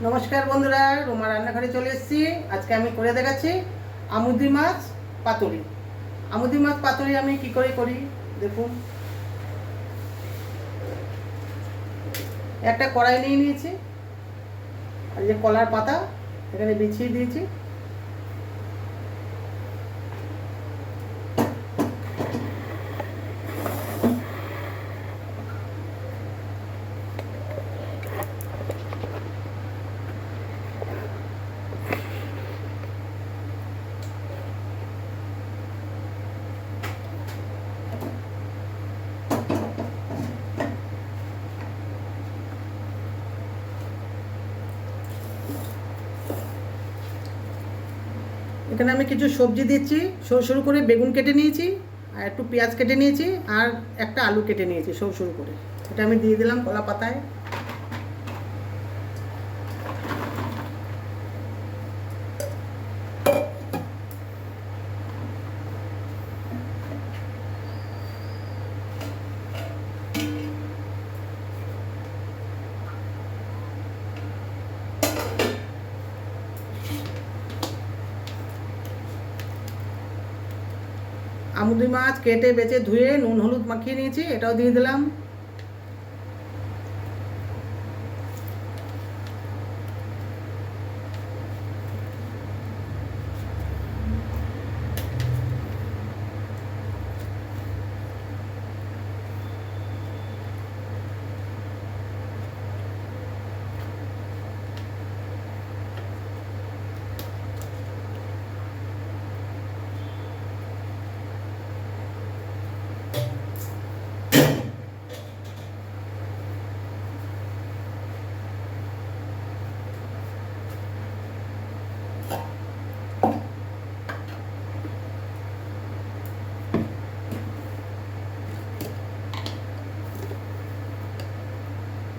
নমস্কার বন্ধুরা, রোমা রান্নাঘরে চলে এসেছি। আজকে আমি করে দেখাচ্ছি আমুদি মাছ পাতুরি। আমুদি মাছ পাতুরি আমি কি করে করি দেখুন। একটা কড়াই নিয়ে নিয়েছি, আর যে কলার পাতা এখানে বিছিয়ে দিয়েছি। এখানে আমি কিছু সবজি দিচ্ছি। সরু সরু করে বেগুন কেটে নিয়েছি, আর একটু পেঁয়াজ কেটে নিয়েছি, আর একটা আলু কেটে নিয়েছি সরু সরু করে। এটা আমি দিয়ে দিলাম কলা পাতায়। আমুদি মাছ কেটে বেছে ধুয়ে নুন হলুদ মাখিয়ে নিয়েছি, এটাও দিয়ে দিলাম।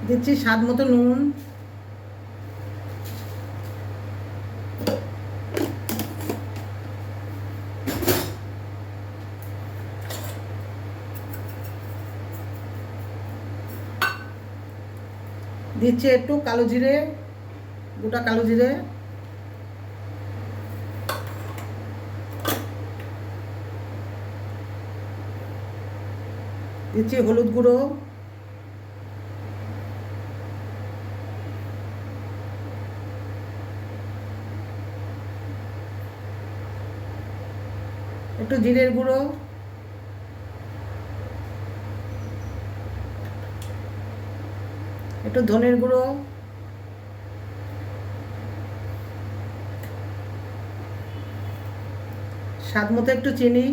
দিচ্ছি স্বাদ মতো নুন, দিচ্ছি একটু কালো জিরে, গোটা কালো জিরে, দিচ্ছি হলুদ গুঁড়ো, একটু জিরের গুঁড়ো, একটু ধনের গুঁড়ো, স্বাদ মতো একটু চিনি,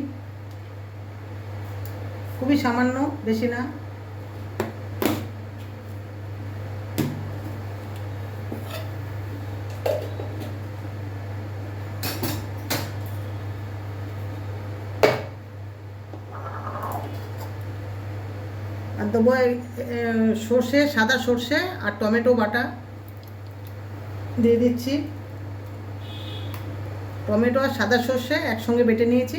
খুবই সামান্য, বেশি না। আর দেবো সর্ষে, সাদা সর্ষে আর টমেটো বাটা দিয়ে দিচ্ছি। টমেটো আর সাদা সর্ষে একসঙ্গে বেটে নিয়েছি।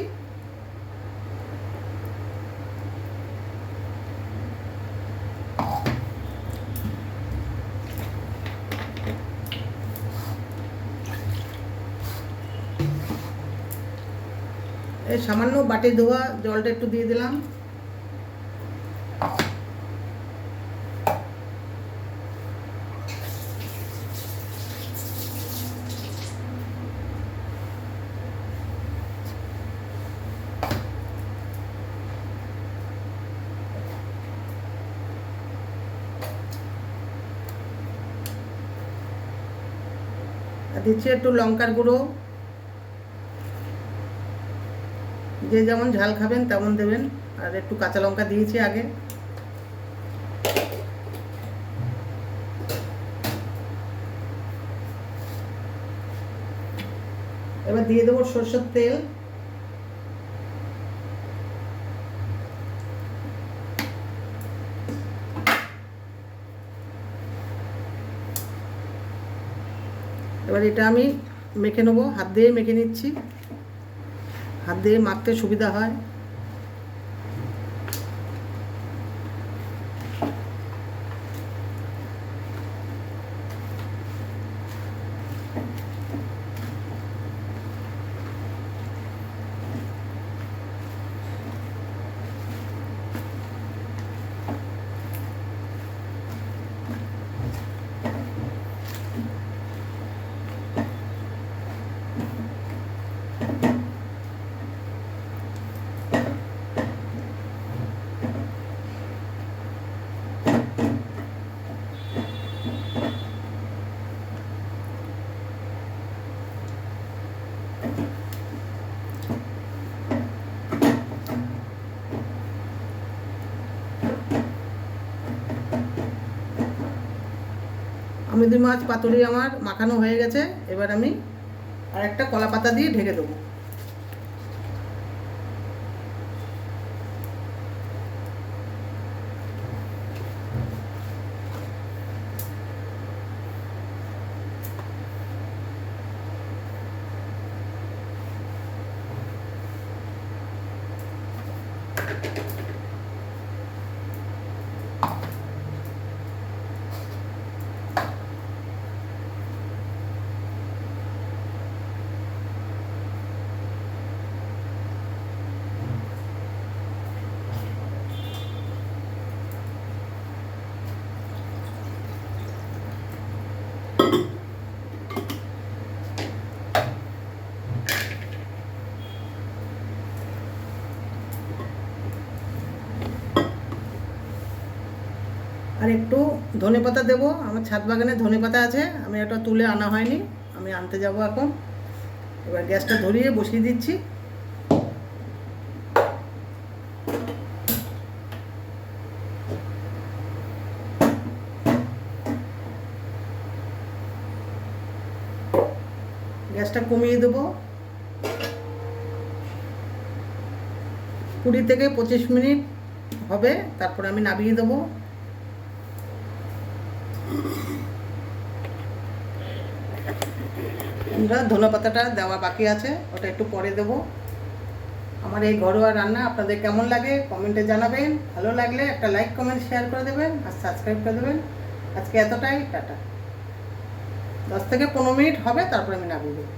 এই সামান্য বাটি ধোয়া জলটা একটু দিয়ে দিলাম। আর দিচ্ছি একটু লঙ্কার গুঁড়ো, যে যেমন ঝাল খাবেন তেমন দেবেন। আর একটু কাঁচা লঙ্কা দিয়েছি আগে। এবার দিয়ে দেবো সরষের তেল। এবার এটা আমি মেখে নেবো, হাত দিয়ে মেখে নিচ্ছি, হাত দিয়ে মাখতে সুবিধা হয়। আমুদি মাছ পাতুরি আমার মাখানো হয়ে গেছে। এবার আমি আর একটা কলা পাতা দিয়ে ঢেকে দেবো। আর একটু ধনেপাতা দেবো। আমার ছাদ বাগানে ধনেপাতা আছে, আমি এটা তুলে আনা হয়নি, আমি আনতে যাব এখন। এবার গ্যাসটা ধরিয়ে বসিয়ে দিচ্ছি। গ্যাসটা কমিয়ে দেবো। 20 থেকে 25 মিনিট হবে, তারপরে আমি নামিয়ে দেবো। ধনেপাতাটা দেওয়া বাকি আছে, ওটা একটু পরে দেবো। আমার এই ঘরোয়া রান্না আপনাদের কেমন লাগে কমেন্টে জানাবেন। ভালো লাগলে একটা লাইক কমেন্ট শেয়ার করে দেবেন আর সাবস্ক্রাইব করে দেবেন। আজকে এতটাই, টাটা। 10 থেকে 15 মিনিট হবে, তারপরে আমি নামিয়ে দেবো।